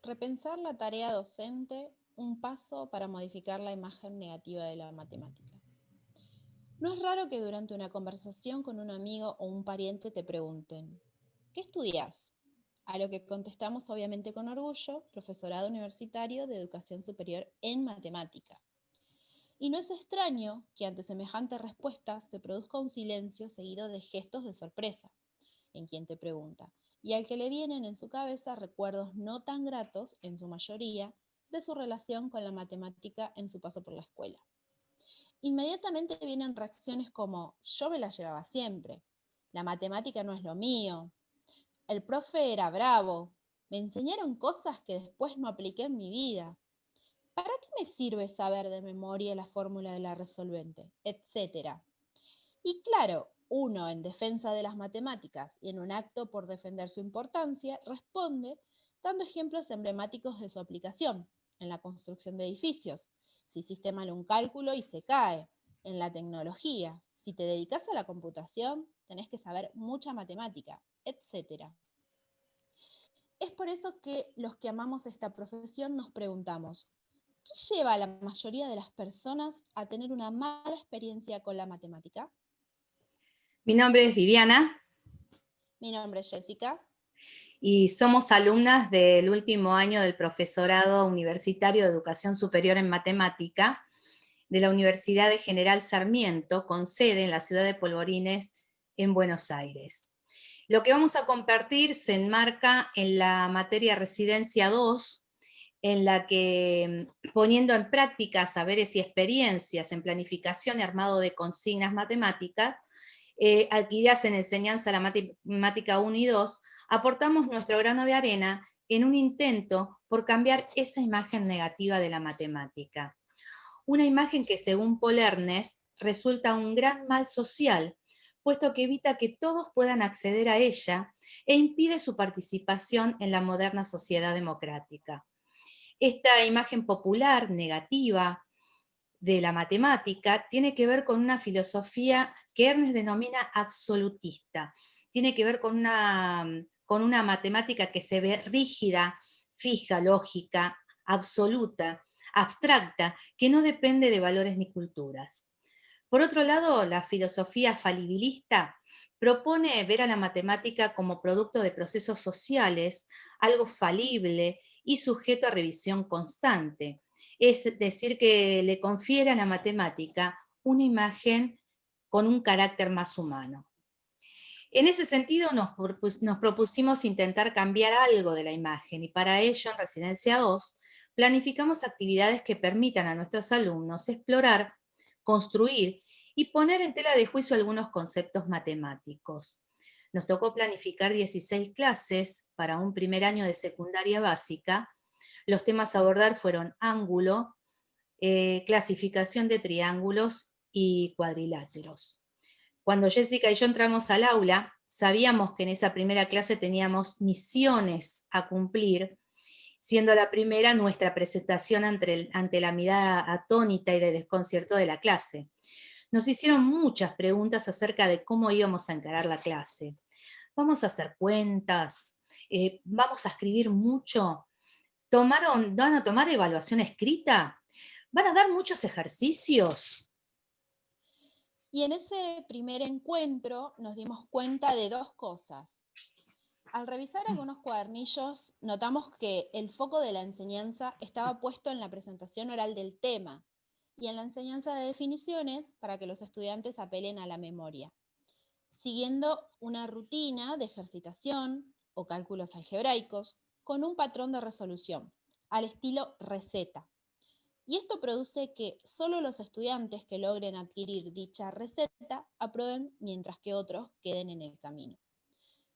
Repensar la tarea docente, un paso para modificar la imagen negativa de la matemática. No es raro que durante una conversación con un amigo o un pariente te pregunten, ¿qué estudias? A lo que contestamos obviamente con orgullo, profesorado universitario de educación superior en matemática. Y no es extraño que ante semejante respuesta se produzca un silencio seguido de gestos de sorpresa en quien te pregunta, y al que le vienen en su cabeza recuerdos no tan gratos, en su mayoría, de su relación con la matemática en su paso por la escuela. Inmediatamente vienen reacciones como, yo me la llevaba siempre, la matemática no es lo mío, el profe era bravo, me enseñaron cosas que después no apliqué en mi vida. ¿Para qué me sirve saber de memoria la fórmula de la resolvente? Etcétera. Y claro, uno en defensa de las matemáticas y en un acto por defender su importancia, responde dando ejemplos emblemáticos de su aplicación, en la construcción de edificios, si hiciste mal un cálculo y se cae, en la tecnología, si te dedicas a la computación, tenés que saber mucha matemática, etc. Es por eso que los que amamos esta profesión nos preguntamos, ¿qué lleva a la mayoría de las personas a tener una mala experiencia con la matemática? Mi nombre es Viviana. Mi nombre es Jessica. Y somos alumnas del último año del Profesorado Universitario de Educación Superior en Matemática de la Universidad de General Sarmiento, con sede en la ciudad de Polvorines, en Buenos Aires. Lo que vamos a compartir se enmarca en la materia Residencia 2, en la que, poniendo en práctica saberes y experiencias en planificación y armado de consignas matemáticas, adquiridas en enseñanza a la matemática 1 y 2, aportamos nuestro grano de arena en un intento por cambiar esa imagen negativa de la matemática. Una imagen que, según Paul Ernest, resulta un gran mal social, puesto que evita que todos puedan acceder a ella e impide su participación en la moderna sociedad democrática. Esta imagen popular, negativa, de la matemática tiene que ver con una filosofía que Ernest denomina absolutista. Tiene que ver con una matemática que se ve rígida, fija, lógica, absoluta, abstracta, que no depende de valores ni culturas. Por otro lado, la filosofía falibilista propone ver a la matemática como producto de procesos sociales, algo falible y sujeto a revisión constante. Es decir, que le confiere a la matemática una imagen con un carácter más humano. En ese sentido nos propusimos intentar cambiar algo de la imagen y para ello en Residencia 2 planificamos actividades que permitan a nuestros alumnos explorar, construir y poner en tela de juicio algunos conceptos matemáticos. Nos tocó planificar 16 clases para un primer año de secundaria básica. Los temas a abordar fueron ángulo, clasificación de triángulos y cuadriláteros. Cuando Jessica y yo entramos al aula, sabíamos que en esa primera clase teníamos misiones a cumplir, siendo la primera nuestra presentación ante la mirada atónita y de desconcierto de la clase. Nos hicieron muchas preguntas acerca de cómo íbamos a encarar la clase. ¿Vamos a hacer cuentas? ¿Vamos a escribir mucho? ¿Van a tomar evaluación escrita? ¿Van a dar muchos ejercicios? Y en ese primer encuentro nos dimos cuenta de dos cosas. Al revisar algunos cuadernillos, notamos que el foco de la enseñanza estaba puesto en la presentación oral del tema y en la enseñanza de definiciones para que los estudiantes apelen a la memoria, siguiendo una rutina de ejercitación o cálculos algebraicos con un patrón de resolución, al estilo receta. Y esto produce que solo los estudiantes que logren adquirir dicha receta aprueben, mientras que otros queden en el camino.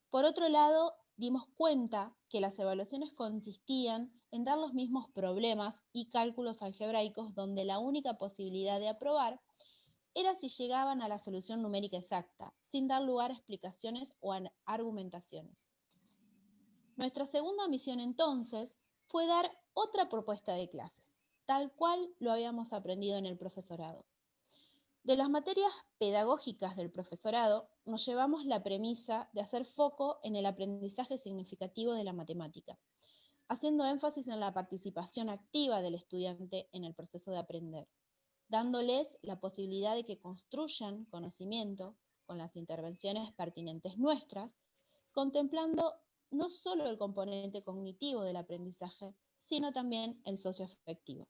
Por otro lado, dimos cuenta que las evaluaciones consistían en dar los mismos problemas y cálculos algebraicos donde la única posibilidad de aprobar era si llegaban a la solución numérica exacta, sin dar lugar a explicaciones o a argumentaciones. Nuestra segunda misión entonces fue dar otra propuesta de clases, tal cual lo habíamos aprendido en el profesorado. De las materias pedagógicas del profesorado, nos llevamos la premisa de hacer foco en el aprendizaje significativo de la matemática, haciendo énfasis en la participación activa del estudiante en el proceso de aprender, dándoles la posibilidad de que construyan conocimiento con las intervenciones pertinentes nuestras, contemplando no solo el componente cognitivo del aprendizaje, sino también el socioafectivo.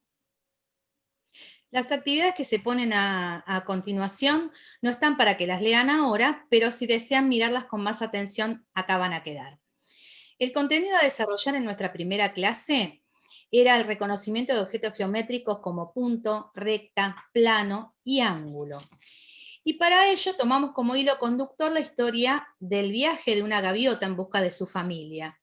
Las actividades que se ponen a continuación no están para que las lean ahora, pero si desean mirarlas con más atención, acá van a quedar. El contenido a desarrollar en nuestra primera clase era el reconocimiento de objetos geométricos como punto, recta, plano y ángulo. Y para ello tomamos como hilo conductor la historia del viaje de una gaviota en busca de su familia.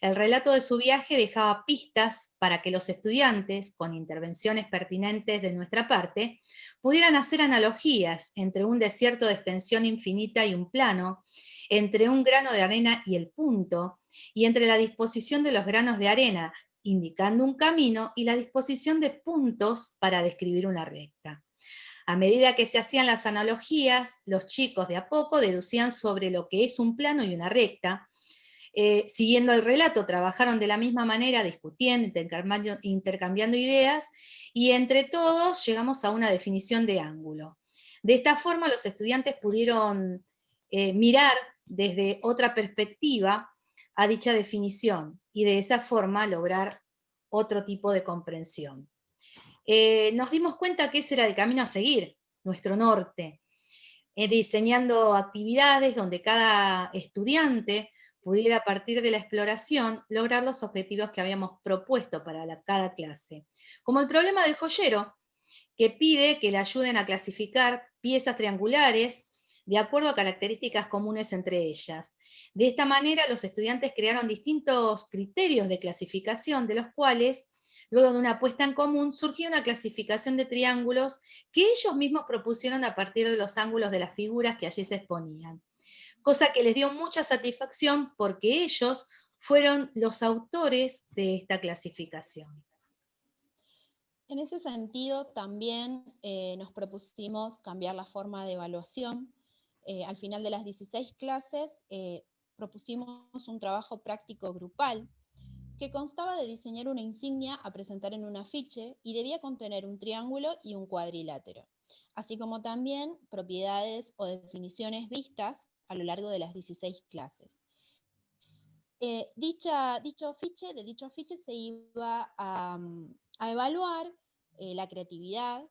El relato de su viaje dejaba pistas para que los estudiantes, con intervenciones pertinentes de nuestra parte, pudieran hacer analogías entre un desierto de extensión infinita y un plano, entre un grano de arena y el punto, y entre la disposición de los granos de arena, indicando un camino, y la disposición de puntos para describir una recta. A medida que se hacían las analogías, los chicos de a poco deducían sobre lo que es un plano y una recta. Siguiendo el relato, trabajaron de la misma manera, discutiendo, intercambiando ideas, y entre todos llegamos a una definición de ángulo. De esta forma, los estudiantes pudieron mirar desde otra perspectiva a dicha definición, y de esa forma lograr otro tipo de comprensión. Nos dimos cuenta que ese era el camino a seguir, nuestro norte, diseñando actividades donde cada estudiante pudiera, a partir de la exploración, lograr los objetivos que habíamos propuesto para cada clase. Como el problema del joyero, que pide que le ayuden a clasificar piezas triangulares de acuerdo a características comunes entre ellas. De esta manera, los estudiantes crearon distintos criterios de clasificación, de los cuales, luego de una puesta en común, surgió una clasificación de triángulos que ellos mismos propusieron a partir de los ángulos de las figuras que allí se exponían. Cosa que les dio mucha satisfacción porque ellos fueron los autores de esta clasificación. En ese sentido, también nos propusimos cambiar la forma de evaluación. Al final de las 16 clases, propusimos un trabajo práctico grupal que constaba de diseñar una insignia a presentar en un afiche y debía contener un triángulo y un cuadrilátero, así como también propiedades o definiciones vistas a lo largo de las 16 clases. De dicho afiche se iba a evaluar la creatividad,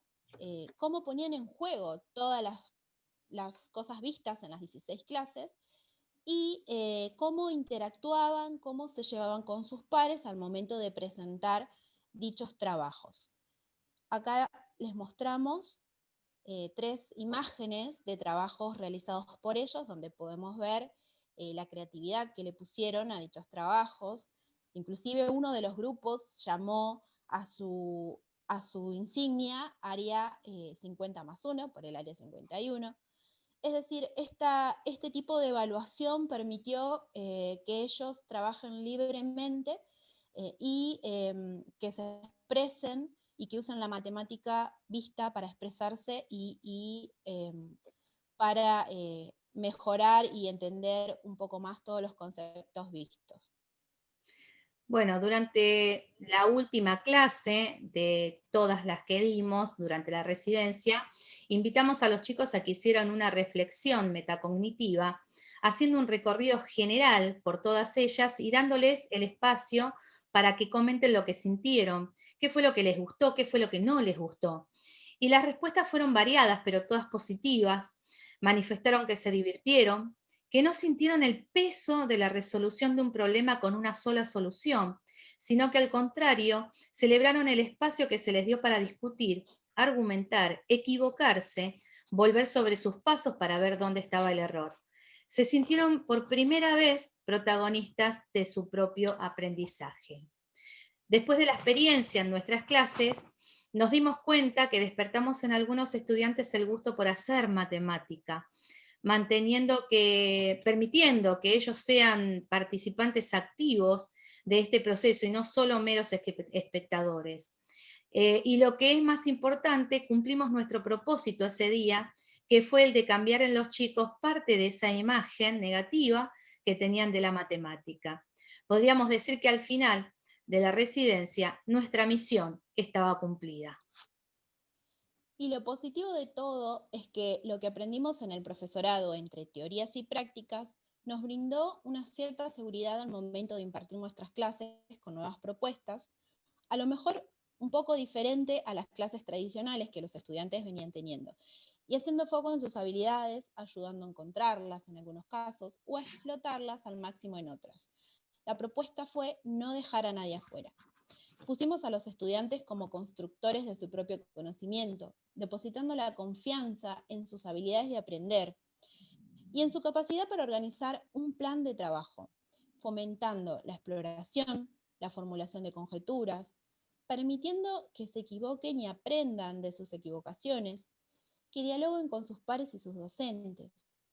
cómo ponían en juego todas las cosas vistas en las 16 clases y cómo interactuaban, cómo se llevaban con sus pares al momento de presentar dichos trabajos. Acá les mostramos 3 imágenes de trabajos realizados por ellos, donde podemos ver la creatividad que le pusieron a dichos trabajos. Inclusive uno de los grupos llamó a su insignia área 50+1, por el área 51. Es decir, este tipo de evaluación permitió que ellos trabajen libremente y que se expresen y que usen la matemática vista para expresarse y para mejorar y entender un poco más todos los conceptos vistos. Bueno, durante la última clase de todas las que dimos durante la residencia, invitamos a los chicos a que hicieran una reflexión metacognitiva, haciendo un recorrido general por todas ellas y dándoles el espacio para que comenten lo que sintieron, qué fue lo que les gustó, qué fue lo que no les gustó. Y las respuestas fueron variadas, pero todas positivas. Manifestaron que se divirtieron, que no sintieron el peso de la resolución de un problema con una sola solución, sino que al contrario, celebraron el espacio que se les dio para discutir, argumentar, equivocarse, volver sobre sus pasos para ver dónde estaba el error. Se sintieron por primera vez protagonistas de su propio aprendizaje. Después de la experiencia en nuestras clases, nos dimos cuenta que despertamos en algunos estudiantes el gusto por hacer matemática, permitiendo que ellos sean participantes activos de este proceso y no solo meros espectadores. Y lo que es más importante, cumplimos nuestro propósito ese día, que fue el de cambiar en los chicos parte de esa imagen negativa que tenían de la matemática. Podríamos decir que al final de la residencia, nuestra misión estaba cumplida. Y lo positivo de todo es que lo que aprendimos en el profesorado entre teorías y prácticas nos brindó una cierta seguridad al momento de impartir nuestras clases con nuevas propuestas, a lo mejor un poco diferente a las clases tradicionales que los estudiantes venían teniendo, y haciendo foco en sus habilidades, ayudando a encontrarlas en algunos casos o a explotarlas al máximo en otras. La propuesta fue no dejar a nadie afuera. Pusimos a los estudiantes como constructores de su propio conocimiento, depositando la confianza en sus habilidades de aprender y en su capacidad para organizar un plan de trabajo, fomentando la exploración, la formulación de conjeturas, permitiendo que se equivoquen y aprendan de sus equivocaciones, que dialoguen con sus pares y sus docentes,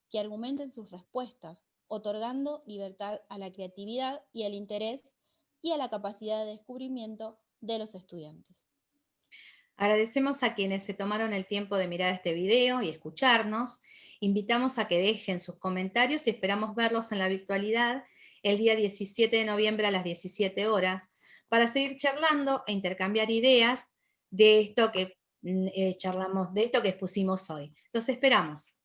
que argumenten sus respuestas, otorgando libertad a la creatividad y al interés y a la capacidad de descubrimiento de los estudiantes. Agradecemos a quienes se tomaron el tiempo de mirar este video y escucharnos. Invitamos a que dejen sus comentarios y esperamos verlos en la virtualidad el día 17 de noviembre a las 17 horas para seguir charlando e intercambiar ideas de esto que charlamos, de esto que expusimos hoy. Los esperamos.